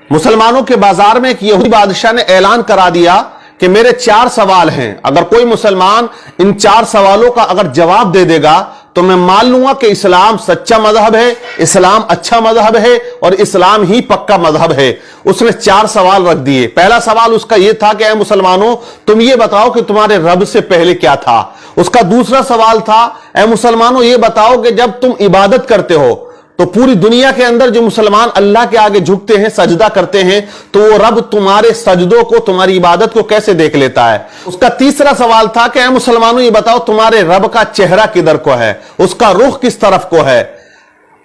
मुसलमानों के बाजार में एक यहूदी बादशाह ने ऐलान करा दिया कि मेरे 4 सवाल हैं, अगर कोई मुसलमान इन 4 सवालों का अगर जवाब दे देगा तो मैं मान लूंगा कि इस्लाम सच्चा मजहब है, इस्लाम अच्छा मजहब है और इस्लाम ही पक्का मजहब है। उसने 4 सवाल रख दिए। पहला सवाल उसका यह था कि ऐ मुसलमानों, तुम ये बताओ कि तुम्हारे रब से पहले क्या था। उसका दूसरा सवाल था, ऐ मुसलमानों ये बताओ कि जब तुम इबादत करते हो तो पूरी दुनिया के अंदर जो मुसलमान अल्लाह के आगे झुकते हैं, सजदा करते हैं, तो वो रब तुम्हारे सजदों को, तुम्हारी इबादत को कैसे देख लेता है। उसका तीसरा सवाल था कि ऐ मुसलमानों ये बताओ तुम्हारे रब का चेहरा किधर को है, उसका रुख किस तरफ को है।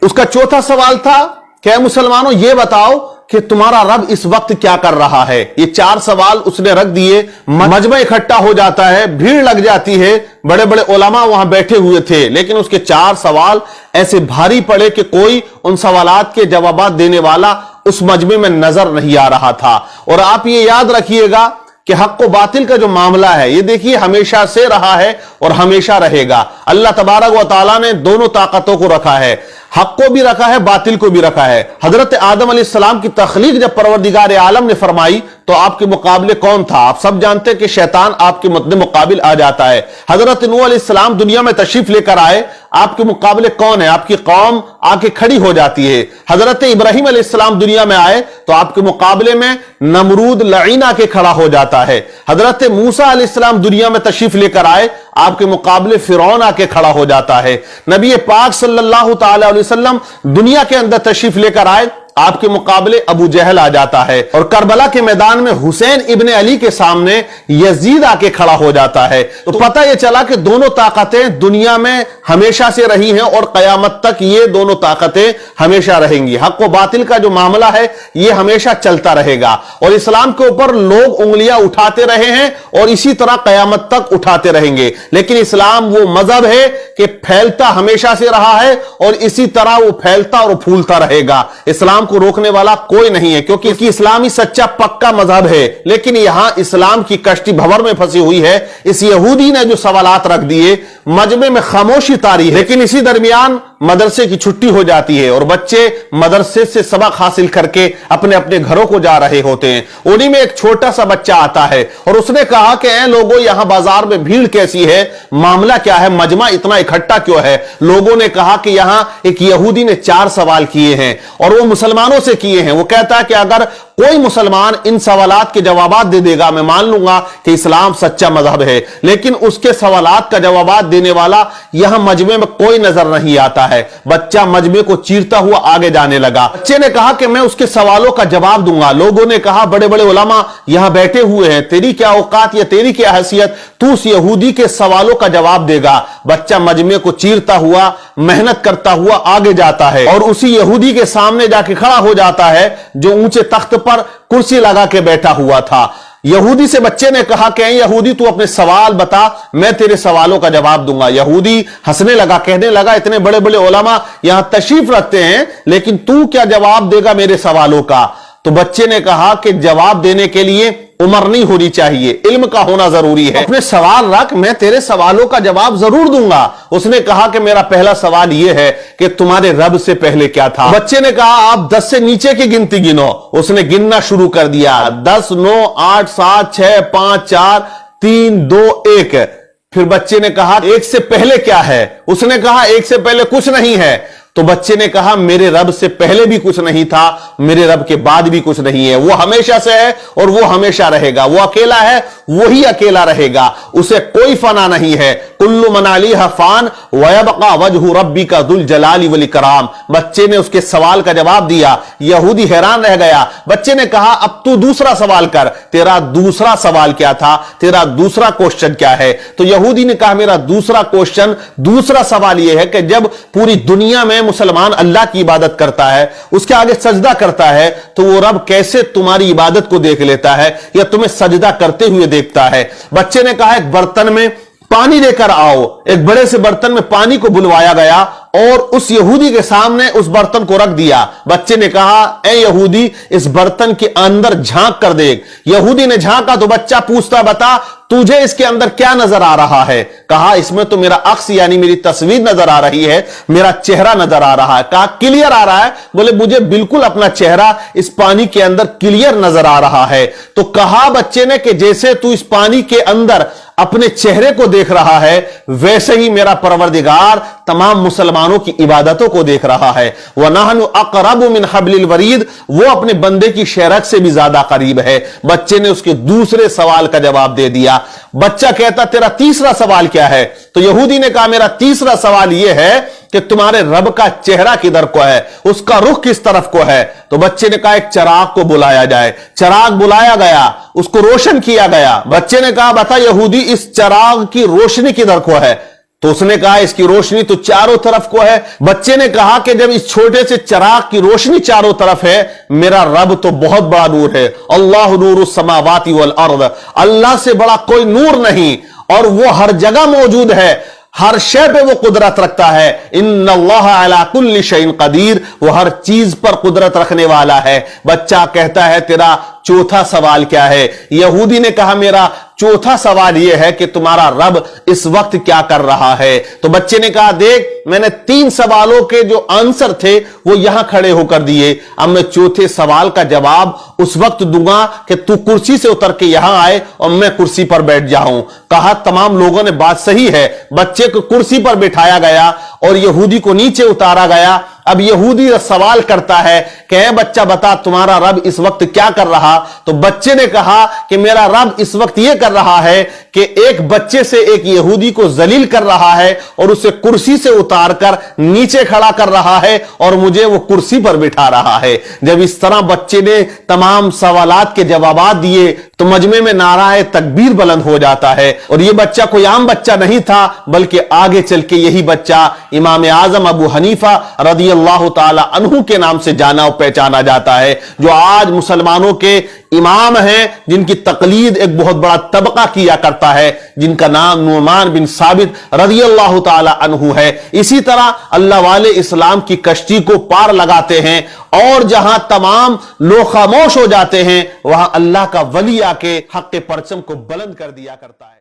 उसका चौथा सवाल था कि ऐ मुसलमानों ये बताओ कि तुम्हारा रब इस वक्त क्या कर रहा है। ये 4 सवाल उसने रख दिए। मजमा इकट्ठा हो जाता है, भीड़ लग जाती है, बड़े बड़े उलमा वहां बैठे हुए थे, लेकिन उसके 4 सवाल ऐसे भारी पड़े कि कोई उन सवालात के जवाबात देने वाला उस मजमे में नजर नहीं आ रहा था। और आप ये याद रखिएगा कि हक व बातिल का जो मामला है, ये देखिए हमेशा से रहा है और हमेशा रहेगा। अल्लाह तबारक व तआला ने दोनों ताकतों को रखा है, हक को भी रखा है, बातिल को भी रखा है। हजरत आदम अलैहिस्सलाम की तख्लीक जब परवरदिगार आलम ने फरमाई तो आपके मुकाबले कौन था। आप सब जानते हैं कि शैतान आपके मद्दे मुकाबिल आ जाता है। हजरत नूह अलैहिस्सलाम दुनिया में तशरीफ लेकर आए, आपके मुकाबले कौन है, आपकी कौम आके खड़ी हो जाती है। हजरत इब्राहिम अलैहिस्सलाम दुनिया में आए तो आपके मुकाबले में नमरूद लईन आके खड़ा हो जाता है। हजरत मूसा अलैहिस्सलाम दुनिया में तशरीफ लेकर आए, आपके मुकाबले फिरौन आके खड़ा हो जाता है। नबी पाक सल्लल्लाहु तआला अलैहि वसल्लम दुनिया के अंदर तशरीफ लेकर आए, आपके मुकाबले अबू जहल आ जाता है। और करबला के मैदान में हुसैन इब्ने अली के सामने यजीद आके खड़ा हो जाता है। तो पता यह चला कि दोनों ताकतें दुनिया में हमेशा से रही हैं और कयामत तक ये दोनों ताकतें हमेशा रहेंगी। हक व बातिल का जो मामला है ये हमेशा चलता रहेगा और इस्लाम के ऊपर लोग उंगलियां उठाते रहे हैं और इसी तरह कयामत तक उठाते रहेंगे। लेकिन इस्लाम वो मजहब है कि फैलता हमेशा से रहा है और इसी तरह वो फैलता और फूलता रहेगा। इस्लाम को रोकने वाला कोई नहीं है, क्योंकि इस्लाम ही सच्चा पक्का मजहब है। लेकिन यहां इस्लाम की कश्ती भंवर में फंसी हुई है। इस यहूदी ने जो सवालात रख दिए, मजमे में खामोशी तारी है। लेकिन इसी दरमियान मदरसे की छुट्टी हो जाती है और बच्चे मदरसे से सबक हासिल करके अपने अपने घरों को जा रहे होते हैं। उन्हीं में एक छोटा सा बच्चा आता है और उसने कहा कि ऐ लोगों, यहां बाजार में भीड़ कैसी है, मामला क्या है, मजमा इतना इकट्ठा क्यों है। लोगों ने कहा कि यहां एक यहूदी ने 4 सवाल किए हैं और वो मुसलमानों से किए हैं। वो कहता है कि अगर कोई मुसलमान इन सवालात के जवाबात दे देगा, मैं मान लूंगा कि इस्लाम सच्चा मजहब है। लेकिन उसके सवालात का जवाबात देने वाला यहां मजमे में कोई नजर नहीं आता है। बच्चा मजमे को चीरता हुआ आगे जाने लगा। बच्चे ने कहा कि मैं उसके सवालों का जवाब दूंगा। लोगों ने कहा बड़े बड़े उलमा यहां बैठे हुए हैं, तेरी क्या औकात या तेरी क्या हैसियत, तू उस यहूदी के सवालों का जवाब देगा। बच्चा मजमे को चीरता हुआ, मेहनत करता हुआ आगे जाता है और उसी यहूदी के सामने जाके खड़ा हो जाता है जो ऊंचे तख्त पर कुर्सी लगा के बैठा हुआ था। यहूदी से बच्चे ने कहा कि यहूदी तू अपने सवाल बता, मैं तेरे सवालों का जवाब दूंगा। यहूदी हंसने लगा, कहने लगा इतने बड़े बड़े उलमा यहां तशरीफ रखते हैं, लेकिन तू क्या जवाब देगा मेरे सवालों का। तो बच्चे ने कहा कि जवाब देने के लिए उम्र नहीं होनी चाहिए, इल्म का होना जरूरी है। अपने सवाल रख, मैं तेरे सवालों का जवाब जरूर दूंगा। उसने कहा कि मेरा पहला सवाल यह है कि तुम्हारे रब से पहले क्या था। बच्चे ने कहा आप 10 से नीचे की गिनती गिनो। उसने गिनना शुरू कर दिया, 10, 9, 8, 7, 6, 5, 4, 3, 2, 1। फिर बच्चे ने कहा 1 से पहले क्या है। उसने कहा 1 से पहले कुछ नहीं है। तो बच्चे ने कहा मेरे रब से पहले भी कुछ नहीं था, मेरे रब के बाद भी कुछ नहीं है। वो हमेशा से है और वो हमेशा रहेगा। वो अकेला है, वही अकेला रहेगा, उसे कोई फना नहीं है। कुल्लु मन अलैहा फान व यबका वजहु रब्बिका दुल जलाली वल इकराम। बच्चे ने उसके सवाल का जवाब दिया। यहूदी हैरान रह गया। बच्चे ने कहा अब तू दूसरा सवाल कर, तेरा दूसरा सवाल क्या था, तेरा दूसरा क्वेश्चन क्या है। तो यहूदी ने कहा मेरा दूसरा क्वेश्चन, दूसरा सवाल यह है कि जब पूरी दुनिया में मुसलमान अल्लाह की इबादत करता है, उसके आगे सजदा करता है, तो वो रब कैसे तुम्हारी इबादत को देख लेता है या तुम्हें सजदा करते हुए देखता है। बच्चे ने कहा एक बर्तन में पानी लेकर आओ। एक बड़े से बर्तन में पानी को बुलवाया गया और उस यहूदी के सामने उस बर्तन को रख दिया। बच्चे ने कहा ए यहूदी, इस बर्तन के अंदर झांक कर देख। यहूदी ने झांका तो बच्चा पूछता बता تجھے اس کے اندر کیا نظر آ رہا ہے؟ کہا اس میں تو میرا عکس یعنی میری تصویر نظر آ رہی ہے، میرا چہرہ نظر آ رہا ہے۔ کہا کلیئر آ رہا ہے؟ بولے مجھے بالکل اپنا چہرہ اس پانی کے اندر کلیئر نظر آ رہا ہے۔ تو کہا بچے نے کہ جیسے تو اس پانی کے اندر اپنے چہرے کو دیکھ رہا ہے، ویسے ہی میرا پروردگار تمام مسلمانوں کی عبادتوں کو دیکھ رہا ہے۔ وَنَحْنُ أَقْرَبُ مِنْ حَبْلِ الْوَرِيدِ، وہ اپنے بندے کی شہرک سے بھی زیادہ قریب ہے۔ بچے نے اس کے دوسرے سوال کا جواب دے دیا۔ بچہ کہتا تیرا تیسرا سوال کیا ہے؟ تو یہودی نے کہا میرا تیسرا سوال یہ ہے کہ تمہارے رب کا چہرہ کدھر کو ہے، اس کا رخ کس طرف کو ہے؟ تو بچے نے کہا ایک چراغ کو بلایا جائے۔ چراغ بلایا گیا، اس کو روشن کیا گیا۔ بچے نے کہا بتا یہودی اس چراغ کی روشنی کدھر کو ہے؟ تو اس نے کہا اس کی روشنی تو چاروں طرف کو ہے۔ بچے نے کہا کہ جب اس چھوٹے سے چراغ کی روشنی چاروں طرف ہے، میرا رب تو بہت بڑا نور ہے۔ اللہ نور السماوات والارض، اللہ سے بڑا کوئی نور نہیں، اور وہ ہر جگہ موجود ہے، ہر شے پہ وہ قدرت رکھتا ہے۔ ان اللہ علی کل شیء قدیر، وہ ہر چیز پر قدرت رکھنے والا ہے۔ بچہ کہتا ہے تیرا چوتھا سوال کیا ہے؟ یہودی نے کہا میرا چوتھا سوال یہ ہے کہ تمہارا رب اس وقت کیا کر رہا ہے؟ تو بچے نے کہا دیکھ میں نے 3 سوالوں کے جو آنسر تھے وہ یہاں کھڑے ہو کر دیے، اب میں چوتھے سوال کا جواب اس وقت دوں گا کہ تو کرسی سے اتر کے یہاں آئے اور میں کرسی پر بیٹھ جاؤں۔ کہا تمام لوگوں نے بات صحیح ہے۔ بچے کو کرسی پر بٹھایا گیا اور یہودی کو نیچے اتارا گیا۔ اب یہودی سوال کرتا ہے کہ اے بچہ بتا تمہارا رب اس وقت کیا کر رہا؟ تو بچے نے کہا کہ میرا رب اس وقت یہ کر رہا ہے کہ ایک بچے سے ایک یہودی کو ذلیل کر رہا ہے اور اسے کرسی سے اتار کر نیچے کھڑا کر رہا ہے اور مجھے وہ کرسی پر بٹھا رہا ہے۔ جب اس طرح بچے نے تمام سوالات کے جوابات دیے تو مجمع میں نعرہ تکبیر بلند ہو جاتا ہے۔ اور یہ بچہ کوئی عام بچہ نہیں تھا، بلکہ آگے چل کے یہی بچہ امام اعظم ابو حنیفہ رضی اللہ تعالی عنہ کے نام سے جانا اور پہچانا جاتا ہے، جو آج مسلمانوں کے امام ہیں، جن کی تقلید ایک بہت بڑا طبقہ کیا کرتا ہے، جن کا نام نعمان بن ثابت رضی اللہ تعالی عنہ ہے۔ اسی طرح اللہ والے اسلام کی کشتی کو پار لگاتے ہیں، اور جہاں تمام لوگ خاموش ہو جاتے ہیں وہاں اللہ کا ولی آ کے حق کے پرچم کو بلند کر دیا کرتا ہے۔